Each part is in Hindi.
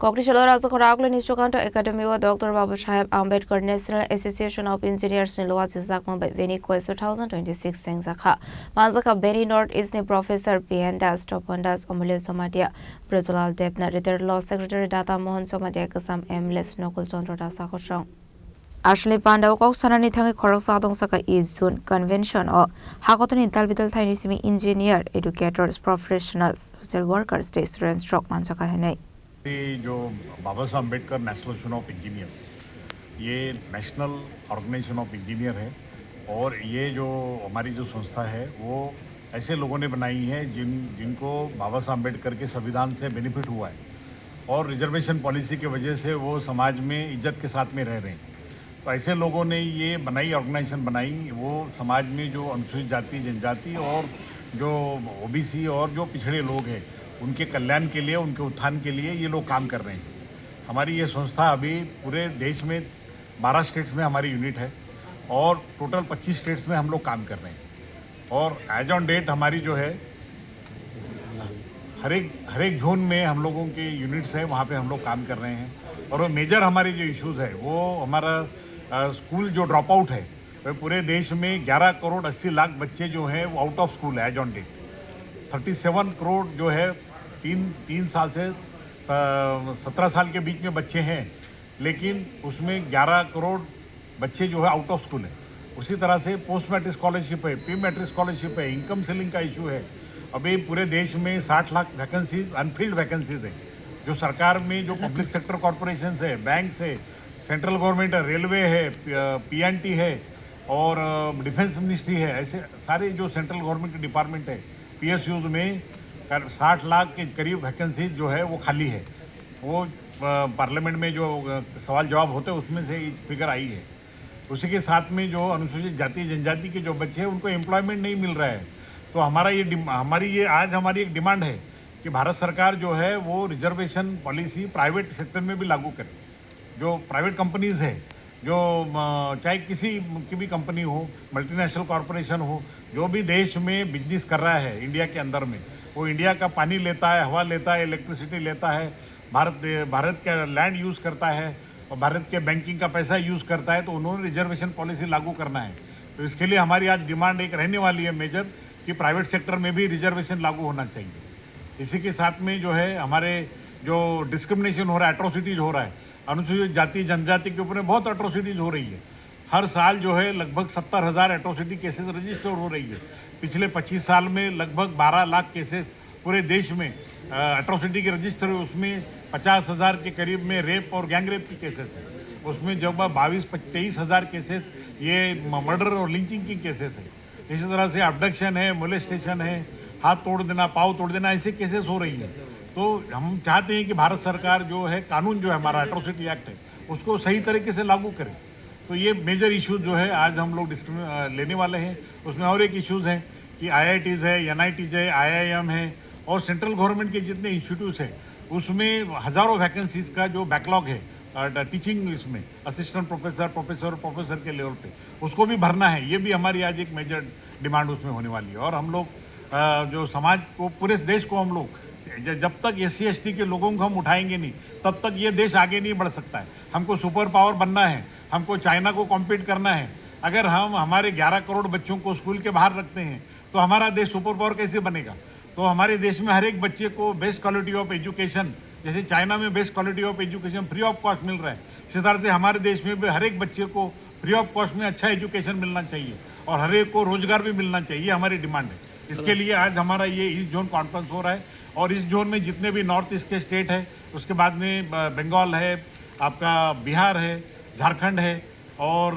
Congressional Razakorakla Nishokanto Academy of Dr. Baba Sahib Ambedkar National Association of Engineers in Luazizakon by Veni Quest 2026 Sengzaka. Manzaka Beni North East Professor P.N. Das Topondas Omule Somatia, Brazilal Debna, Retired Law Secretary Data Mohan Somatia Kasam M. Nokul Chondra Sakosong. Ashley Panda Kok Sanani Tangi Koroksadong Saka is June Convention or Hakotan Talbital Tainisimi Engineer, Educators, Professionals, Social Workers, Students, Stroke Mansaka Hene. जो बाबा Saheb Ambedkar national association of engineers ये नेशनल ऑर्गेनाइजेशन ऑफ इंजीनियर है और ये जो हमारी जो संस्था है वो ऐसे लोगों ने बनाई है जिनको बाबा साहब अम्बेडकर के संविधान से बेनिफिट हुआ है और रिजर्वेशन पॉलिसी की वजह से वो समाज में इज्जत के साथ में रह रहे हैं। तो ऐसे लोगों ने ये बनाई ऑर्गेनाइजेशन बनाई, वो समाज में जो अनुसूचित जाति जनजाति और जो ओबीसी और जो पिछड़े लोग हैं उनके कल्याण के लिए, उनके उत्थान के लिए ये लोग काम कर रहे हैं। हमारी ये संस्था अभी पूरे देश में 12 स्टेट्स में हमारी यूनिट है और टोटल 25 स्टेट्स में हम लोग काम कर रहे हैं और एज ऑन डेट हमारी जो है हर एक जोन में हम लोगों के यूनिट्स हैं, वहाँ पे हम लोग काम कर रहे हैं। और वो मेजर हमारी जो इश्यूज़ है वो हमारा स्कूल जो ड्रॉप आउट है वह पूरे देश में 11 करोड़ 80 लाख बच्चे जो हैं वो आउट ऑफ स्कूल है एज ऑन डेट। 37 करोड़ जो है तीन साल से 17 साल के बीच में बच्चे हैं, लेकिन उसमें 11 करोड़ बच्चे जो है आउट ऑफ स्कूल है। उसी तरह से पोस्ट मैट्रिक स्कॉलरशिप है, प्री मैट्रिक स्कॉलरशिप है, इनकम सीलिंग का इशू है। अभी पूरे देश में 60 लाख वैकेंसीज अनफिल्ड वैकेंसीज है जो सरकार में जो पब्लिक सेक्टर कॉरपोरेशन है, बैंक है, सेंट्रल गवर्नमेंट है, रेलवे है, पीएनटी है और डिफेंस मिनिस्ट्री है, ऐसे सारे जो सेंट्रल गवर्नमेंट के डिपार्टमेंट है पीएसयूज में 60 लाख के करीब वैकेंसीज जो है वो खाली है। वो पार्लियामेंट में जो सवाल जवाब होते हैं उसमें से ये फिगर आई है। उसी के साथ में जो अनुसूचित जाति जनजाति के जो बच्चे हैं उनको एम्प्लॉयमेंट नहीं मिल रहा है। तो हमारी एक डिमांड है कि भारत सरकार जो है वो रिजर्वेशन पॉलिसी प्राइवेट सेक्टर में भी लागू करे। जो प्राइवेट कंपनीज़ है, जो चाहे किसी की भी कंपनी हो, मल्टीनेशनल कॉरपोरेशन हो, जो भी देश में बिजनेस कर रहा है इंडिया के अंदर में, वो इंडिया का पानी लेता है, हवा लेता है, इलेक्ट्रिसिटी लेता है, भारत का लैंड यूज़ करता है और भारत के बैंकिंग का पैसा यूज़ करता है, तो उन्होंने रिजर्वेशन पॉलिसी लागू करना है। तो इसके लिए हमारी आज डिमांड एक रहने वाली है मेजर कि प्राइवेट सेक्टर में भी रिजर्वेशन लागू होना चाहिए। इसी के साथ में जो है हमारे जो डिस्क्रिमिनेशन हो रहा है, एट्रोसिटीज़ हो रहा है, अनुसूचित जाति जनजाति के ऊपर बहुत एट्रोसिटीज़ हो रही है। हर साल जो है लगभग 70,000 एट्रोसिटी केसेस रजिस्टर हो रही है। पिछले 25 साल में लगभग 12 लाख केसेस पूरे देश में एट्रोसिटी के रजिस्टर हुए, उसमें 50,000 के करीब में रेप और गैंग रेप की केसेस है। उसमें जब 22-23,000 केसेस ये मर्डर और लिंचिंग की केसेस है। इसी तरह से अबडक्शन है, मोलेस्टेशन है, हाथ तोड़ देना, पाँव तोड़ देना, ऐसे केसेस हो रही हैं। तो हम चाहते हैं कि भारत सरकार जो है कानून जो है हमारा एट्रोसिटी एक्ट है उसको सही तरीके से लागू करे। तो ये मेजर इश्यूज जो है आज हम लोग लेने वाले हैं। उसमें और एक इश्यूज़ हैं कि IITs है, NITs है, IIM है और सेंट्रल गवर्नमेंट के जितने इंस्टीट्यूट्स हैं उसमें हज़ारों वैकेंसीज़ का जो बैकलॉग है टीचिंग इसमें असिस्टेंट प्रोफेसर के लेवल पे उसको भी भरना है। ये भी हमारी आज एक मेजर डिमांड उसमें होने वाली है। और हम लोग जो समाज को, पूरे देश को हम लोग जब तक SC ST के लोगों को हम उठाएंगे नहीं तब तक ये देश आगे नहीं बढ़ सकता है। हमको सुपर पावर बनना है, हमको चाइना को कॉम्पीट करना है। अगर हम हमारे 11 करोड़ बच्चों को स्कूल के बाहर रखते हैं तो हमारा देश सुपर पावर कैसे बनेगा? तो हमारे देश में हर एक बच्चे को बेस्ट क्वालिटी ऑफ एजुकेशन, जैसे चाइना में best quality of education free of cost मिल रहा है, इसी तरह से हमारे देश में भी हर एक बच्चे को फ्री ऑफ कॉस्ट में अच्छा एजुकेशन मिलना चाहिए और हर एक को रोजगार भी मिलना चाहिए। ये हमारी डिमांड है। इसके लिए आज हमारा ये ईस्ट जोन कॉन्फ्रेंस हो रहा है और इस जोन में जितने भी नॉर्थ ईस्ट के स्टेट है, उसके बाद में बंगाल है, आपका बिहार है, झारखंड है और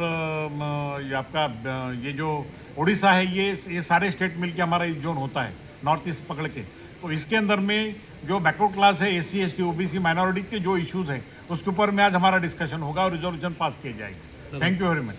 ये आपका ये जो उड़ीसा है, ये सारे स्टेट मिलके हमारा इस जोन होता है नॉर्थ ईस्ट पकड़ के। तो इसके अंदर में जो बैकवर्ड क्लास है, SC ST OBC माइनॉरिटी के जो इश्यूज हैं उसके ऊपर में आज हमारा डिस्कशन होगा और रिजोल्यूशन पास किया जाएगा। Thank you very much.